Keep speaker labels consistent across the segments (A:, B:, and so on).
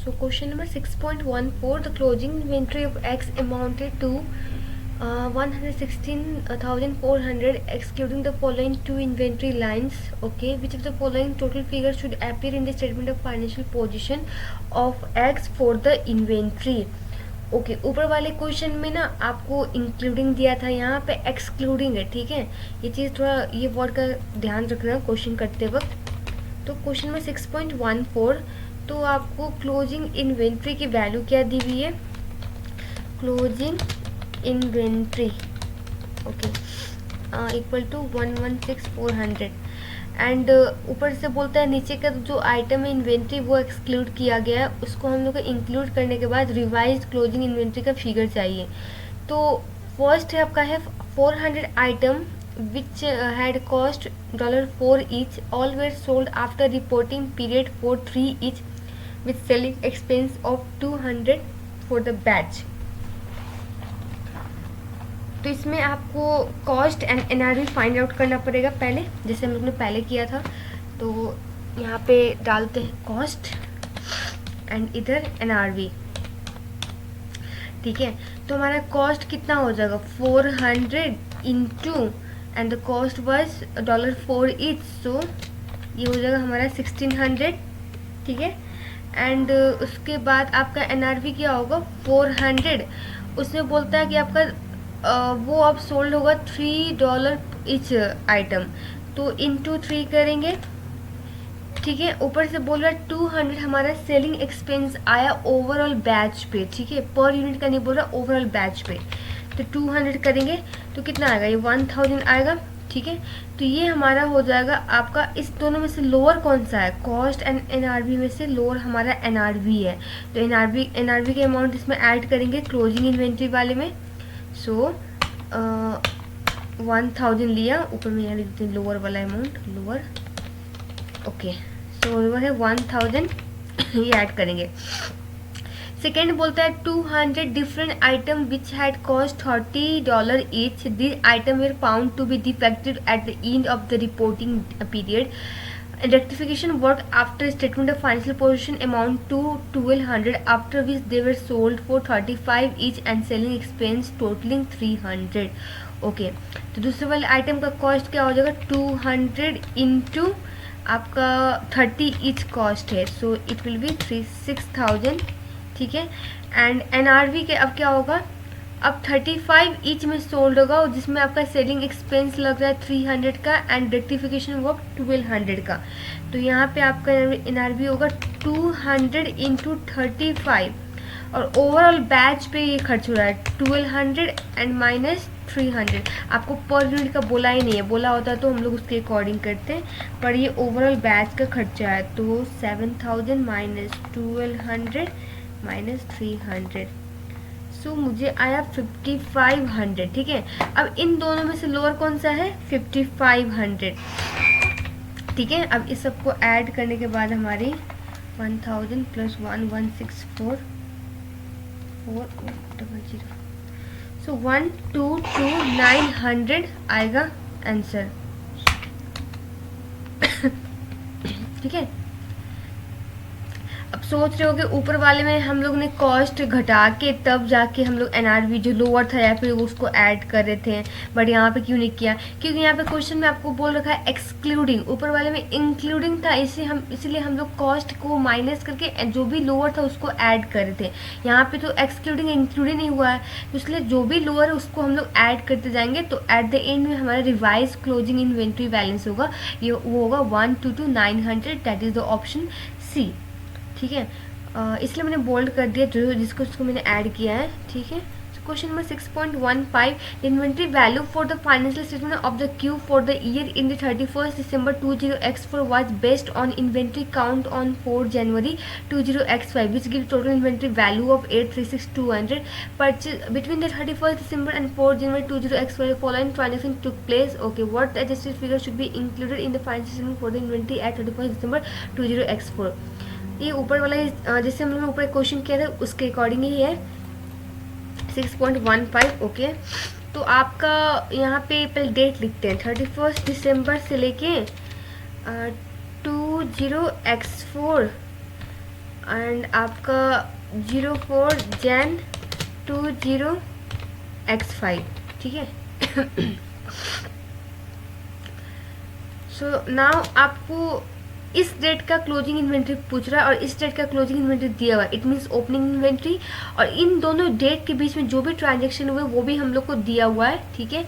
A: So question number 6.14, the closing inventory of X amounted to 116,400 excluding the following two inventory lines. Okay, which of the following total figures should appear in the statement of financial position of X for the inventory? Okay ऊपर वाले question में ना आपको including दिया था, यहाँ पे excluding है, ठीक है। ये चीज़ थोड़ा ये वर्ड का ध्यान रखना क्वेश्चन करते वक्त। तो क्वेश्चन में 6.14, तो आपको क्लोजिंग इन्वेंट्री की वैल्यू क्या दी हुई है, closing inventory okay equal to 116,400 and ऊपर से बोलता है नीचे का जो आइटम है इन्वेंट्री वो एक्सक्लूड किया गया है, उसको हम लोग को इंक्लूड करने के बाद रिवाइज क्लोजिंग इन्वेंट्री का फिगर चाहिए। तो फर्स्ट है आपका है 400 item which had cost $4 each, all were sold after reporting period for 3 each with selling expense of 200 for the batch। तो इसमें आपको cost and NRV find out करना पड़ेगा पहले, जैसे हम लोग ने पहले किया था। तो यहाँ पे डालते हैं कॉस्ट एंड इधर एनआरवी, ठीक है। तो हमारा कॉस्ट कितना हो जाएगा 400 into and the cost was $4 each, so ये हो जाएगा हमारा 1600, ठीक है। एंड उसके बाद आपका एनआरवी क्या होगा 400, उसमें बोलता है कि आपका वो अब सोल्ड होगा $3 ईच आइटम, तो इंटू 3 करेंगे, ठीक है। ऊपर से बोल रहा है 200 हमारा सेलिंग एक्सपेंस आया ओवरऑल बैच पे, ठीक है, पर यूनिट का नहीं बोल रहा, ओवरऑल बैच पे। तो 200 करेंगे तो कितना आएगा, ये 1000 आएगा, ठीक है। तो ये हमारा हो जाएगा आपका, इस दोनों में से लोअर कौन सा है, कॉस्ट एंड एनआरवी में से लोअर हमारा एनआरवी है। तो एनआरवी के अमाउंट इसमें ऐड करेंगे क्लोजिंग इन्वेंट्री वाले में। सो 1000 लिया, ऊपर में यहाँ लिख देते हैं लोअर वाला amount, lower okay. So lower है 1000 ये ऐड करेंगे। सेकेंड बोलता है 200 different item which had cost $30 each, this item were found to be defective at the end of the reporting period, rectification work after statement of financial position amount to 1200, after which they were sold for 35 each and selling expense totaling 300। Okay तो दूसरे वाले item का cost क्या हो जाएगा 200 into आपका 30 each cost है, so it will be 6000, ठीक है। एंड एनआरवी के अब क्या होगा, अब 35 ईच में सोल्ड होगा, जिसमें आपका सेलिंग एक्सपेंस लग रहा है 300 का एंड रेक्टिफिकेशन वर्क 1200 का। तो यहाँ पे आपका एनआरवी होगा 200 इंटू 35 और ओवरऑल बैच पे ये खर्च हो रहा है 1200 एंड माइनस 300। आपको पर यूनिट का बोला ही नहीं है, बोला होता तो हम लोग उसके अकॉर्डिंग करते हैं, पर ये ओवरऑल बैच का खर्चा है। तो 7000 माइनस 1200 माइनस 300, सो मुझे आया 5500, ठीक है। अब इन दोनों में से लोअर कौन सा है 5500, ठीक है। अब इस सबको ऐड करने के बाद हमारी 1000 प्लस 1164400, सो 122,900 आएगा आंसर, ठीक है। अब सोच रहे हो कि ऊपर वाले में हम लोग ने कॉस्ट घटा के तब जाके हम लोग एनआरवी जो लोअर था या फिर उसको ऐड कर रहे थे, बट यहाँ पे क्यों नहीं किया, क्योंकि यहाँ पे क्वेश्चन में आपको बोल रखा है एक्सक्लूडिंग, ऊपर वाले में इंक्लूडिंग था, इसलिए हम लोग कॉस्ट को माइनस करके जो भी लोअर था उसको ऐड कर रहे थे। यहाँ पे तो एक्सक्लूडिंग इंक्लूडिंग नहीं हुआ है, तो इसलिए जो भी लोअर है उसको हम लोग ऐड करते जाएंगे। तो एट द एंड में हमारा रिवाइज क्लोजिंग इन्वेंट्री बैलेंस होगा, ये वो होगा 122,900, that is the option C, ठीक है। इसलिए मैंने बोल्ड कर दिया जिसको मैंने ऐड किया है, ठीक है। Question number 6.15, inventory value for the financial statement of the Q for the year in the 31 December 20x4 was based on inventory count on 4 January 20x5 which give total inventory value of 836,200 purchase between the 31 December and 4 January 20x5 following transaction took place. Okay, what adjusted figure should be included in the financial statement for the inventory at 31 December 20x4। ये ऊपर वाला जैसे हम लोग ऊपर question किया था उसके अकॉर्डिंग ही है 6.15। ओके, तो आपका यहाँ पे पहले डेट लिखते हैं 31 दिसंबर से लेके 20x4 एंड आपका 04 Jan 20x5, ठीक है। सो नाउ आपको इस डेट का क्लोजिंग इन्वेंट्री पूछ रहा है और इस डेट का क्लोजिंग इन्वेंट्री दिया हुआ है, इट मीन्स ओपनिंग इन्वेंट्री, और इन दोनों डेट के बीच में जो भी ट्रांजेक्शन हुए वो भी हम लोग को दिया हुआ है, ठीक है।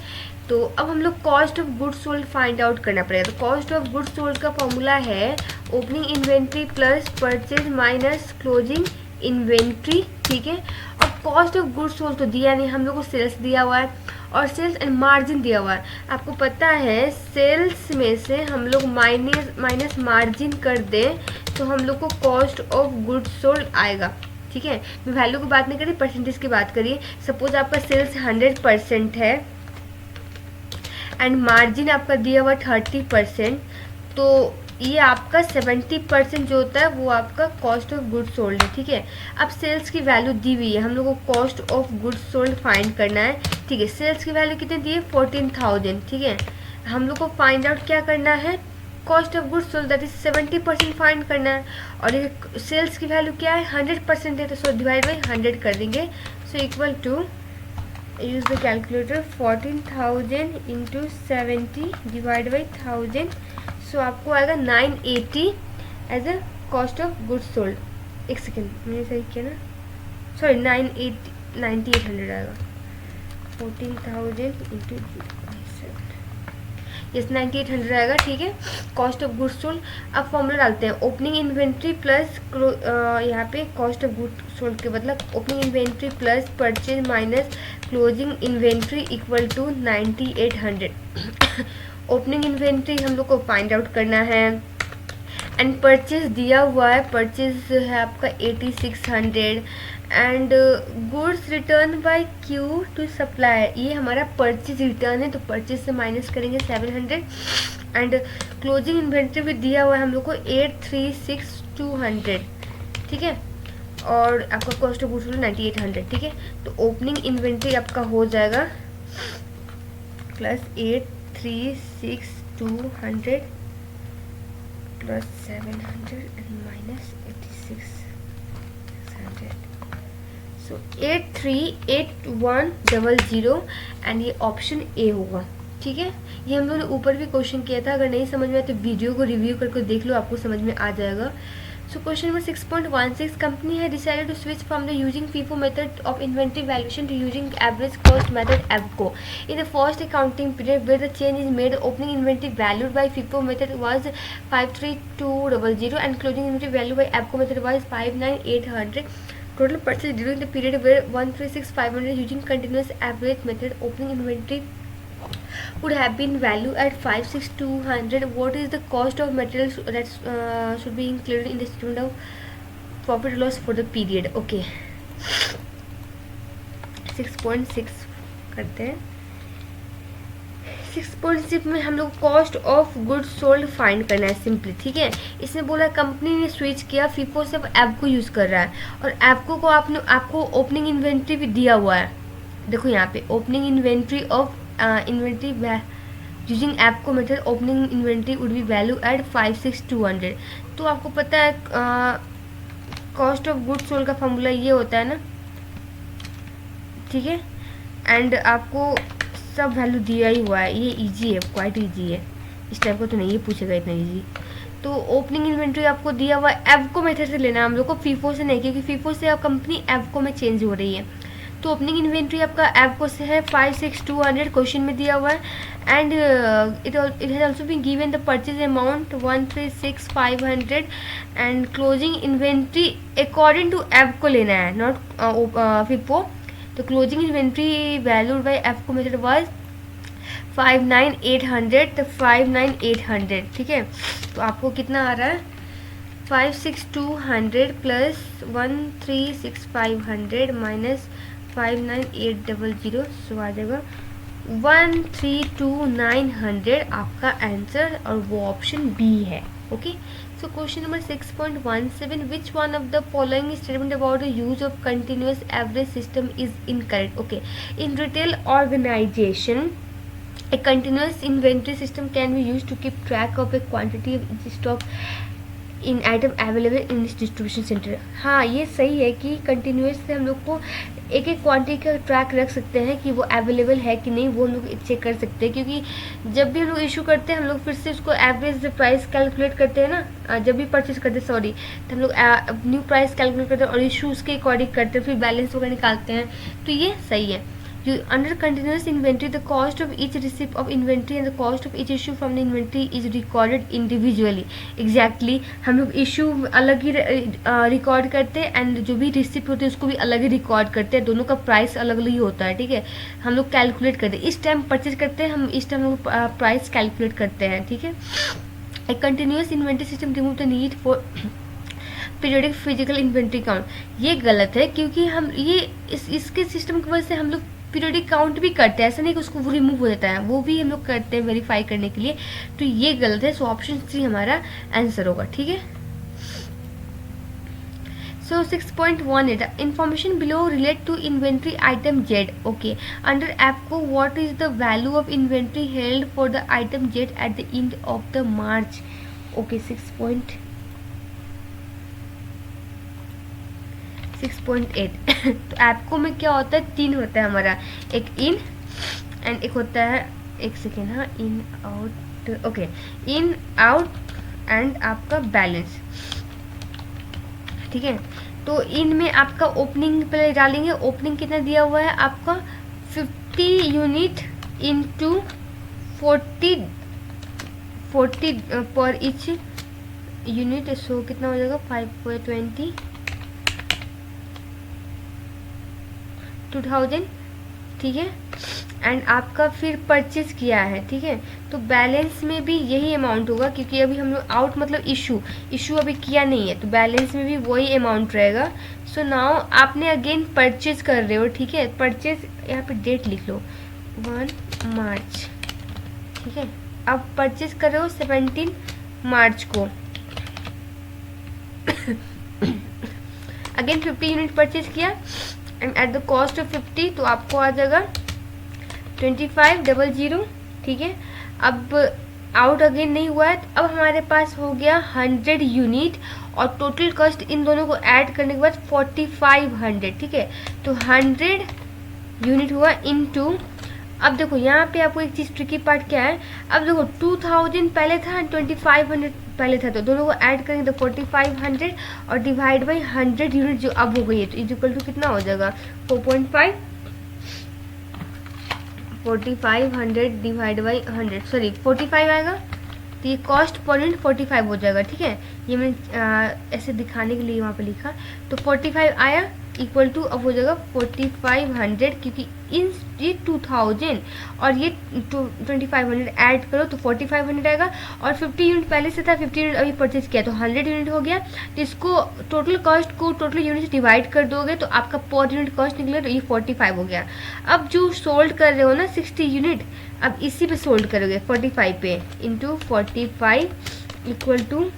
A: तो अब हम लोग cost of goods sold find out करना पड़ेगा। तो कॉस्ट ऑफ गुड्स सोल्ड का फॉर्मूला है opening inventory plus purchase minus closing inventory, ठीक है। और कॉस्ट ऑफ गुड्स सोल्ड तो दिया नहीं, हम लोग को सेल्स दिया हुआ है और सेल्स एंड मार्जिन दिया हुआ है। आपको पता है सेल्स में से हम लोग माइनस मार्जिन कर दें तो हम लोग को कॉस्ट ऑफ गुड्स सोल्ड आएगा, ठीक है। मैं वैल्यू की बात नहीं करी, परसेंटेज की बात करिए। सपोज आपका सेल्स 100% है एंड मार्जिन आपका दिया हुआ 30%, तो ये आपका 70% जो होता है वो आपका कॉस्ट ऑफ गुड्स सोल्ड है, ठीक है। अब सेल्स की वैल्यू दी हुई है, हम लोग को cost of goods sold find करना है, ठीक है। सेल्स की वैल्यू कितनी दी है 14,000, ठीक है। हम लोग को फाइंड आउट क्या करना है, cost of goods sold that is 70% find करना है, और ये सेल्स की वैल्यू क्या है 100% है, तो सो डिवाइड बाई 100 कर देंगे। So equal to use the calculator 14,000 into 70 divide by 1000, so आपको आएगा 980 as a cost of goods sold. एक सेकेंड मैंने सही किया ना, सॉरी 9800 आएगा। 14,000 इंटू यस 9800 आएगा, ठीक है, कॉस्ट ऑफ गुड्स सोल्ड। अब फॉर्मूला डालते हैं ओपनिंग इन्वेंट्री प्लस यहाँ पे कॉस्ट ऑफ गुड्स सोल्ड के बदला opening inventory plus purchase minus closing inventory equal to 9800। Opening inventory हम लोग को फाइंड आउट करना है एंड परचेज दिया हुआ है, परचेज है आपका 8600 and goods return by Q to supplier, ये हमारा परचेज रिटर्न है, तो परचेज से माइनस करेंगे 700 एंड क्लोजिंग इन्वेंट्री भी दिया हुआ है हम लोग को 836200, ठीक है, और आपका कॉस्ट ऑफ गुड्स 9800, ठीक है। तो ओपनिंग इन्वेंट्री आपका हो जाएगा plus 836200 plus 700 and minus 8600, so 838100 and ये ऑप्शन ए होगा, ठीक है। ये हम लोगों ने ऊपर भी क्वेश्चन किया था, अगर नहीं समझ में आया तो वीडियो को रिव्यू करके देख लो, आपको समझ में आ जाएगा। So question number 6.16, company had decided to switch from the using FIFO method of inventory valuation to using average cost method AVCO. In the first accounting period where the change is made, opening inventory valued by FIFO method was 53200 and closing inventory valued by AVCO method was 59800. Total purchase during the period were 136,500 using continuous average method. Opening inventory would have been valued at 56200. What is the cost of materials that should be included in the statement of profit or loss for the period? Okay, 6.6 करते हैं। 6.6 में हम लोग cost of goods sold find करना है simply, ठीक है। इसने बोला कंपनी ने स्विच किया फीफो से एवको यूज कर रहा है और एवको को आपको ओपनिंग इन्वेंट्री भी दिया हुआ है। देखो यहाँ पे opening inventory of inventory using AVCO method opening inventory would be value at 56200। तो आपको पता है कॉस्ट ऑफ गुड्स सोल्ड का फॉर्मूला ये होता है ना, ठीक है, एंड आपको सब वैल्यू दिया ही हुआ है, ये इजी है, क्वाइट इजी है, इस टाइप का तो नहीं ये पूछेगा इतना इजी। तो ओपनिंग इन्वेंट्री आपको दिया हुआ है एवको मेथड से लेना है हम लोग को, फीफो से नहीं, क्योंकि फीफो से अब कंपनी एवको में चेंज हो रही है। तो ओपनिंग इन्वेंट्री आपका एवको से है 56200 क्वेश्चन में दिया हुआ है and it has also been given the purchase amount 136,500 and closing inventory according to AVCO लेना है, नॉट फीफो। तो closing inventory valued by AVCO method was 59800, तो 59800, ठीक है। तो आपको कितना आ रहा है 56200 प्लस 136,500 माइनस 59800, सो आ जाएगा 132,900 आपका आंसर, और वो ऑप्शन बी है। Okay, so question number 6.17, which one of the following statement about the use of continuous average system is incorrect? Okay, in retail organization a continuous inventory system can be used to keep track of a quantity of each stock in item available in this distribution centre. हाँ, ये सही है कि continuous से हम लोग को एक एक क्वांटिटी का ट्रैक रख सकते हैं कि वो अवेलेबल है कि नहीं, वो हम लोग चेक कर सकते हैं। क्योंकि जब भी हम लोग इशू करते हैं हम लोग फिर से उसको एवरेज प्राइस कैलकुलेट करते हैं ना, जब भी परचेज करते हैं सॉरी, तो हम लोग न्यू प्राइस कैलकुलेट करते हैं और इशूज़ के अकॉर्डिंग करते हैं, फिर बैलेंस वगैरह निकालते हैं, तो ये सही है। You under continuous inventory, the cost of each receipt of inventory and the cost of each issue from the inventory is recorded individually. Exactly, हम लोग इशू अलग ही रिकॉर्ड करते हैं एंड जो भी रिसिप्ट होते हैं उसको भी अलग ही रिकॉर्ड करते हैं, दोनों का प्राइस अलग अलग ही होता है, ठीक है। हम लोग कैलकुलेट करते हैं, इस टाइम परचेज करते हैं हम, इस टाइम लोग प्राइस कैलकुलेट करते हैं, ठीक है। A continuous inventory system remove the need for periodic physical inventory count. ये गलत है क्योंकि हम ये इसके सिस्टम की वजह से हम लोग पीरियडिक काउंट भी करते हैं, ऐसा नहीं कि उसको वो रिमूव हो जाता है, वो भी हम लोग करते हैं वेरीफाई करने के लिए, तो ये गलत है। सो ऑप्शन सी हमारा आंसर होगा, ठीक है। So 6.18 information below relate to inventory item Z. Okay, under एप्को what is the value of inventory held for the item Z at the end of the March. Okay, 6.8 तो एप्को में क्या होता है, 3 होता है हमारा, एक इन एंड एक होता है, एक सेकेंड, हाँ, in out, okay, in out and आपका बैलेंस, ठीक है। तो इन में आपका ओपनिंग पहले डालेंगे, ओपनिंग कितना दिया हुआ है आपका 50 यूनिट इंटू 40 पर इच यूनिट, सो कितना हो जाएगा 520 2000, ठीक है। एंड आपका फिर परचेज किया है, ठीक है, तो बैलेंस में भी यही अमाउंट होगा क्योंकि अभी हम लोग आउट मतलब इशू अभी किया नहीं है, तो बैलेंस में भी वही अमाउंट रहेगा। सो नाउ आपने अगेन परचेज कर रहे हो, ठीक है, परचेज यहाँ पे डेट लिख लो 1 मार्च, ठीक है। अब परचेज कर रहे हो 17 मार्च को अगेन 50 यूनिट परचेज किया and at the cost of 50, तो आपको आ जाएगा 2500, ठीक है। अब आउट अगेन नहीं हुआ है, तो अब हमारे पास हो गया 100 यूनिट और टोटल कॉस्ट इन दोनों को ऐड करने के बाद 4500, ठीक है। तो 100 यूनिट हुआ इनटू, अब देखो यहाँ पे आपको एक चीज़ ट्रिकी पार्ट क्या है, अब देखो 2000 पहले था एंड 2500 पहले था, तो दोनों को ऐड करेंगे तो 4500 और डिवाइड बाई 100 यूनिट जो अब हो गई है, तो इज इक्वल टू कितना हो जाएगा 4.5, 4500 डिवाइड बाई 100, सॉरी 45 आएगा, तो ये कॉस्ट पर यूनिट 45 हो जाएगा, ठीक है। ये मैंने ऐसे दिखाने के लिए वहाँ पे लिखा, तो 45 आया इक्वल टू अब हो जाएगा 4500, क्योंकि इन ये 2000 और ये 2500 ऐड करो तो 4500 आएगा, और 50 यूनिट पहले से था, 50 यूनिट अभी परचेज किया तो 100 यूनिट हो गया, तो इसको टोटल कॉस्ट को टोटल यूनिट से डिवाइड कर दोगे तो आपका पर यूनिट कॉस्ट निकले, तो ये 45 हो गया। अब जो सोल्ड कर रहे हो ना 60 यूनिट, अब इसी पे सोल्ड करोगे 45 पे इंटू 45 इक्वल टू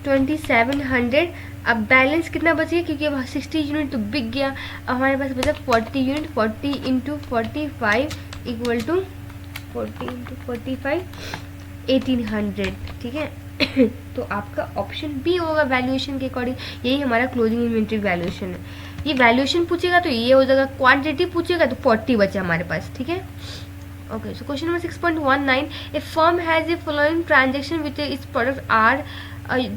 A: 2700। अब बैलेंस कितना बच गया, क्योंकि अब 60 यूनिट तो बिक गया, अब हमारे पास बचा 40 unit, 40 into 45 equal to 40 into 45 1800, ठीक है। तो आपका ऑप्शन बी होगा वैल्यूएशन के अकॉर्डिंग, यही हमारा क्लोजिंग इन्वेंट्री वैल्यूएशन है। ये वैल्यूएशन पूछेगा तो ये हो जाएगा, क्वांटिटी पूछेगा तो 40 बचा हमारे पास, ठीक है। Okay, so question number 6.19, a firm has a following transaction with its products are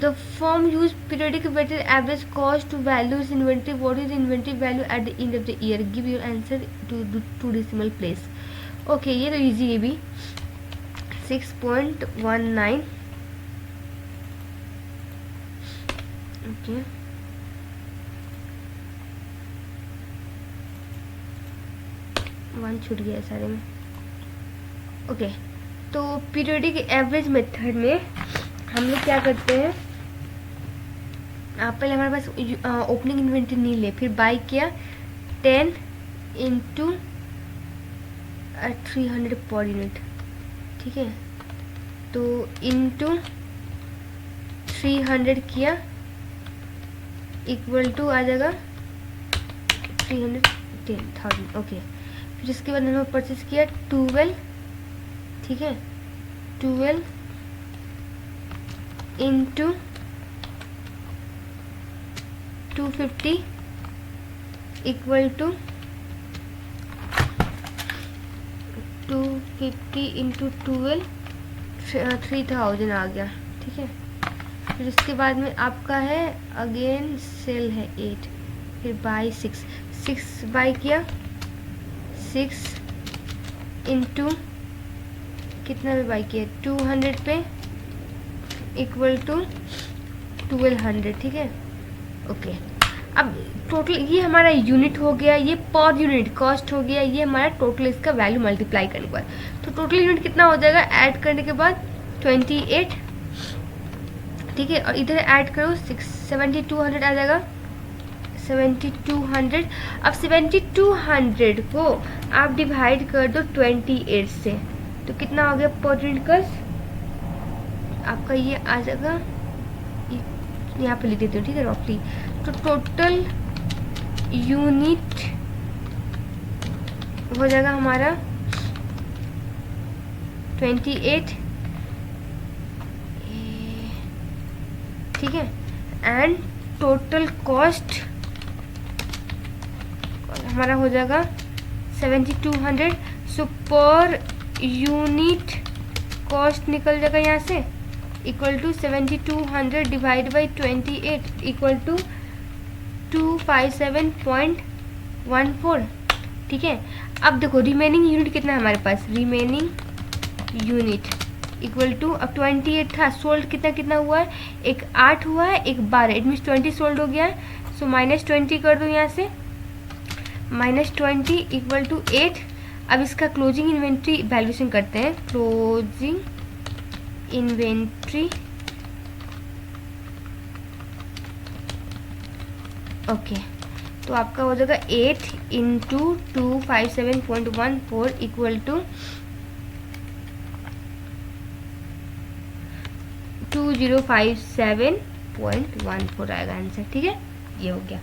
A: the firm use periodic weighted average cost to values inventory. What is the inventory value at the end of the year? Give your answer to 2 decimal place. Okay, ये तो easy है भी। 6.19, okay, one छूट गया सारे में। Okay, तो periodic average method में हम लोग क्या करते हैं, पहले हमारे पास ओपनिंग इन्वेंट्री नहीं ले, फिर बाई किया 10 इंटू 300 पर यूनिट, ठीक है, तो इंटू 300 किया इक्वल टू आ जाएगा 310,000। ओके, फिर इसके बाद हमने परचेज किया 12, ठीक है, 12 इंटू 250 इक्वल टू 250 इंटू 12 3000 आ गया। ठीक है, फिर उसके बाद में आपका है अगेन सेल है 8, फिर बाई 6 बाई किया 6 इंटू कितना पे बाई किया 200 पे इक्वल टू 1200। ठीक है, ओके। अब टोटल ये हमारा यूनिट हो गया, ये पर यूनिट कॉस्ट हो गया, ये हमारा टोटल इसका वैल्यू मल्टीप्लाई करने के बाद। तो टोटल यूनिट कितना हो जाएगा ऐड करने के बाद 28। ठीक है, और इधर ऐड करो 7200 आ जाएगा 7200। अब 7200 को आप डिवाइड कर दो 28 से, तो कितना हो गया पर यूनिट कॉस्ट आपका, ये आ जाएगा, यहाँ पे लिख देती हूँ। ठीक है, रफली तो टोटल यूनिट हो जाएगा हमारा 28। ठीक है, एंड टोटल कॉस्ट हमारा हो जाएगा 7200। सो पर यूनिट कॉस्ट निकल जाएगा यहाँ से equal to 7200 divide by 28 equal to 257.14। ठीक है, अब देखो रिमेनिंग यूनिट कितना है हमारे पास, रिमेनिंग यूनिट इक्वल टू, अब 28 था, सोल्ड कितना हुआ है, एक 8 हुआ है, एक 12, इट मीन्स 20 सोल्ड हो गया है। सो -20 कर दो यहाँ से, -20 इक्वल टू 8। अब इसका क्लोजिंग इन्वेंट्री वैल्यूएशन करते हैं, क्लोजिंग इन्वेंट्री ओके। तो आपका हो जाएगा 8 इंटू 257.14 इक्वल टू 2057.14 आएगा आंसर। ठीक है, ये हो गया।